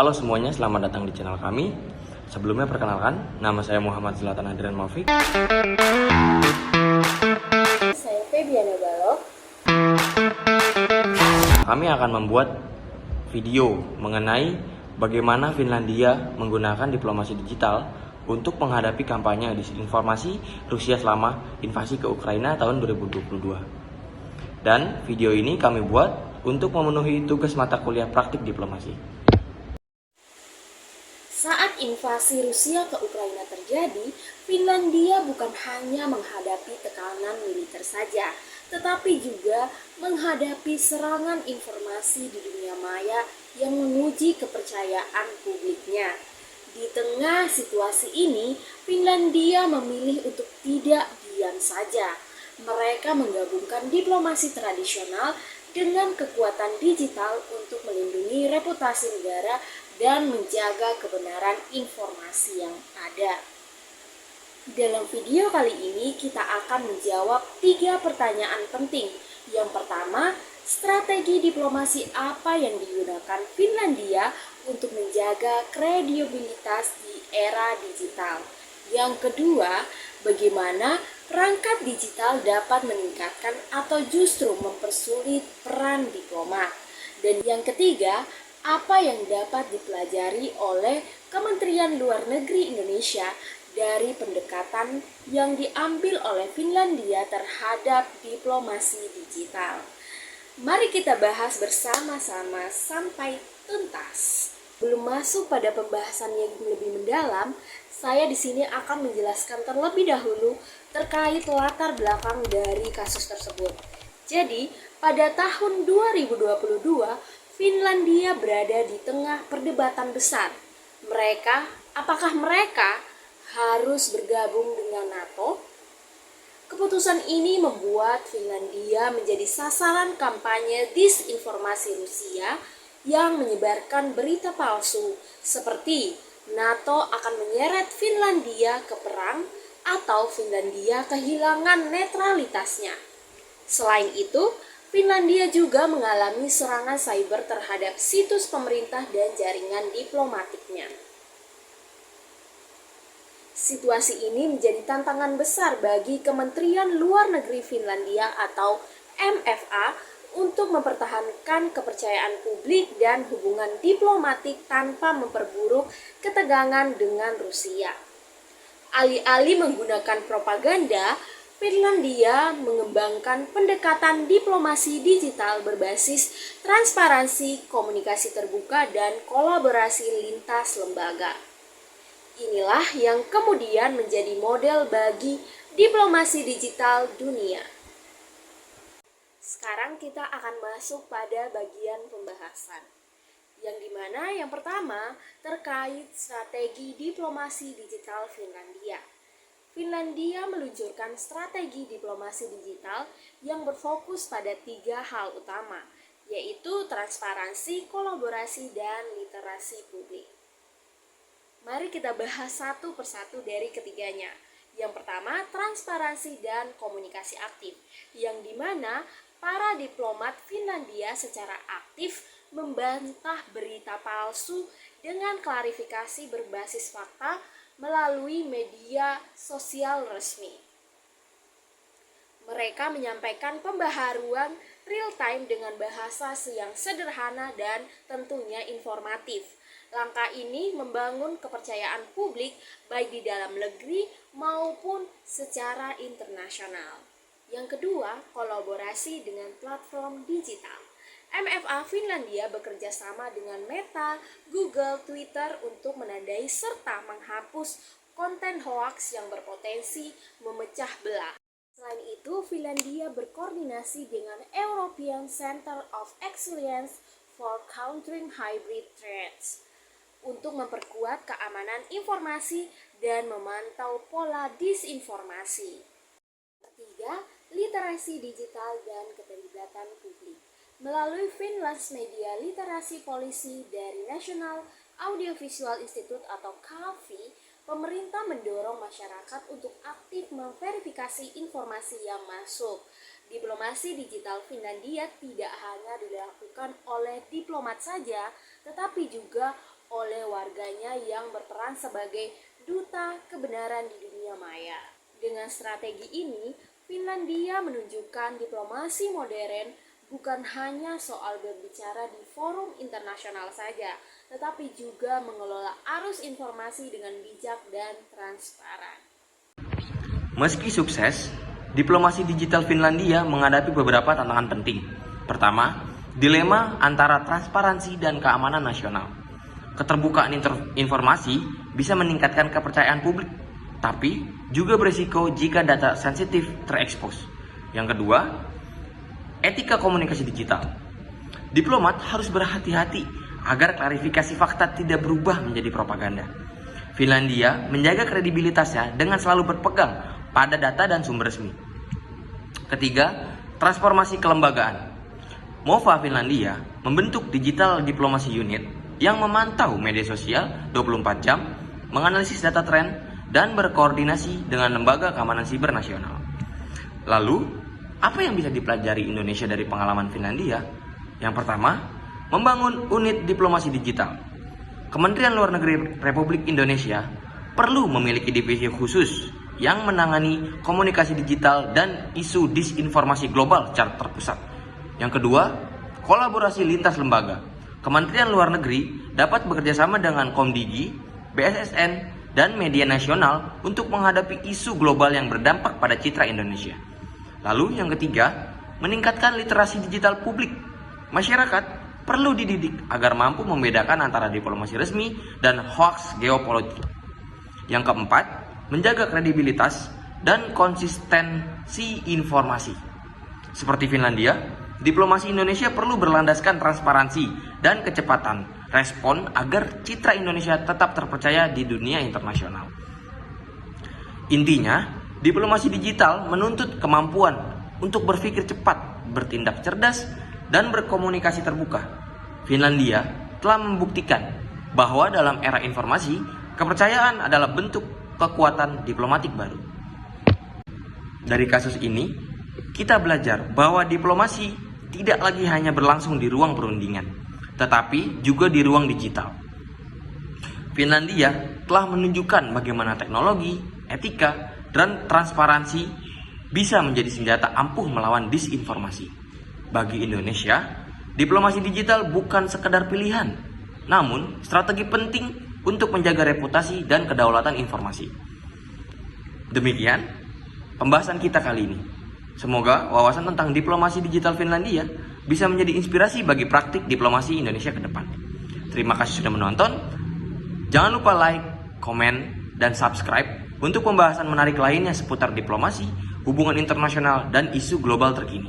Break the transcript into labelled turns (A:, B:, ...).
A: Halo semuanya, selamat datang di channel kami. Sebelumnya perkenalkan, nama saya Muhammad Zlatan Adrian Maufik.
B: Saya Febiana Balok.
A: Kami akan membuat video mengenai bagaimana Finlandia menggunakan diplomasi digital untuk menghadapi kampanye disinformasi Rusia selama invasi ke Ukraina tahun 2022. Dan video ini kami buat untuk memenuhi tugas mata kuliah praktik diplomasi.
B: Saat invasi Rusia ke Ukraina terjadi, Finlandia bukan hanya menghadapi tekanan militer saja, tetapi juga menghadapi serangan informasi di dunia maya yang menguji kepercayaan publiknya. Di tengah situasi ini, Finlandia memilih untuk tidak diam saja. Mereka menggabungkan diplomasi tradisional dengan kekuatan digital untuk melindungi reputasi negara dan menjaga kebenaran informasi yang ada. Dalam video kali ini kita akan menjawab 3 pertanyaan penting. Yang pertama, strategi diplomasi apa yang digunakan Finlandia untuk menjaga kredibilitas di era digital? Yang kedua, bagaimana perangkat digital dapat meningkatkan atau justru mempersulit peran diplomat? Dan yang ketiga, apa yang dapat dipelajari oleh Kementerian Luar Negeri Indonesia dari pendekatan yang diambil oleh Finlandia terhadap diplomasi digital? Mari kita bahas bersama-sama sampai tuntas. Belum masuk pada pembahasan yang lebih mendalam, saya di sini akan menjelaskan terlebih dahulu terkait latar belakang dari kasus tersebut. Jadi, pada tahun 2022, Finlandia berada di tengah perdebatan besar. Apakah mereka harus bergabung dengan NATO? Keputusan ini membuat Finlandia menjadi sasaran kampanye disinformasi Rusia yang menyebarkan berita palsu seperti NATO akan menyeret Finlandia ke perang atau Finlandia kehilangan netralitasnya. Selain itu, Finlandia juga mengalami serangan cyber terhadap situs pemerintah dan jaringan diplomatiknya. Situasi ini menjadi tantangan besar bagi Kementerian Luar Negeri Finlandia atau MFA untuk mempertahankan kepercayaan publik dan hubungan diplomatik tanpa memperburuk ketegangan dengan Rusia. Alih-alih menggunakan propaganda, Finlandia mengembangkan pendekatan diplomasi digital berbasis transparansi, komunikasi terbuka, dan kolaborasi lintas lembaga. Inilah yang kemudian menjadi model bagi diplomasi digital dunia. Sekarang kita akan masuk pada bagian pembahasan, yang dimana yang pertama terkait strategi diplomasi digital Finlandia. Finlandia meluncurkan strategi diplomasi digital yang berfokus pada 3 hal utama, yaitu transparansi, kolaborasi, dan literasi publik. Mari kita bahas satu persatu dari ketiganya. Yang pertama, transparansi dan komunikasi aktif, yang dimana para diplomat Finlandia secara aktif membantah berita palsu dengan klarifikasi berbasis fakta melalui media sosial resmi. Mereka menyampaikan pembaharuan real-time dengan bahasa yang sederhana dan tentunya informatif. Langkah ini membangun kepercayaan publik baik di dalam negeri maupun secara internasional. Yang kedua, kolaborasi dengan platform digital. MFA Finlandia bekerja sama dengan Meta, Google, Twitter untuk menandai serta menghapus konten hoaks yang berpotensi memecah belah. Selain itu, Finlandia berkoordinasi dengan European Center of Excellence for Countering Hybrid Threats untuk memperkuat keamanan informasi dan memantau pola disinformasi. Ketiga, literasi digital dan keterlibatan publik. Melalui Finlands Media Literasi Policy dari National Audiovisual Institute atau KAVI, pemerintah mendorong masyarakat untuk aktif memverifikasi informasi yang masuk. Diplomasi digital Finlandia tidak hanya dilakukan oleh diplomat saja, tetapi juga oleh warganya yang berperan sebagai duta kebenaran di dunia maya. Dengan strategi ini, Finlandia menunjukkan diplomasi modern bukan hanya soal berbicara di forum internasional saja, tetapi juga mengelola arus informasi dengan bijak dan transparan.
A: Meski sukses, diplomasi digital Finlandia menghadapi beberapa tantangan penting. Pertama, dilema antara transparansi dan keamanan nasional. Keterbukaan informasi bisa meningkatkan kepercayaan publik, tapi juga berisiko jika data sensitif terekspos. Yang kedua, etika komunikasi digital. Diplomat harus berhati-hati agar klarifikasi fakta tidak berubah menjadi propaganda. Finlandia menjaga kredibilitasnya dengan selalu berpegang pada data dan sumber resmi. Ketiga, transformasi kelembagaan. MOVA Finlandia membentuk Digital Diplomacy Unit yang memantau media sosial 24 jam, menganalisis data tren, dan berkoordinasi dengan lembaga keamanan siber nasional. Lalu, apa yang bisa dipelajari Indonesia dari pengalaman Finlandia? Yang pertama, membangun unit diplomasi digital. Kementerian Luar Negeri Republik Indonesia perlu memiliki divisi khusus yang menangani komunikasi digital dan isu disinformasi global secara terpusat. Yang kedua, kolaborasi lintas lembaga. Kementerian Luar Negeri dapat bekerjasama dengan Komdigi, BSSN, dan media nasional untuk menghadapi isu global yang berdampak pada citra Indonesia. Lalu yang ketiga, meningkatkan literasi digital publik. Masyarakat perlu dididik agar mampu membedakan antara diplomasi resmi dan hoax geopolitik. Yang keempat, menjaga kredibilitas dan konsistensi informasi. Seperti Finlandia, diplomasi Indonesia perlu berlandaskan transparansi dan kecepatan respon agar citra Indonesia tetap terpercaya di dunia internasional. Intinya, diplomasi digital menuntut kemampuan untuk berpikir cepat, bertindak cerdas, dan berkomunikasi terbuka. Finlandia telah membuktikan bahwa dalam era informasi, kepercayaan adalah bentuk kekuatan diplomatik baru. Dari kasus ini, kita belajar bahwa diplomasi tidak lagi hanya berlangsung di ruang perundingan, tetapi juga di ruang digital. Finlandia telah menunjukkan bagaimana teknologi, etika, dan transparansi bisa menjadi senjata ampuh melawan disinformasi. Bagi Indonesia, diplomasi digital bukan sekedar pilihan, namun strategi penting untuk menjaga reputasi dan kedaulatan informasi. Demikian pembahasan kita kali ini. Semoga wawasan tentang diplomasi digital Finlandia bisa menjadi inspirasi bagi praktik diplomasi Indonesia ke depan. Terima kasih sudah menonton. Jangan lupa like, komen, dan subscribe untuk pembahasan menarik lainnya seputar diplomasi, hubungan internasional, dan isu global terkini.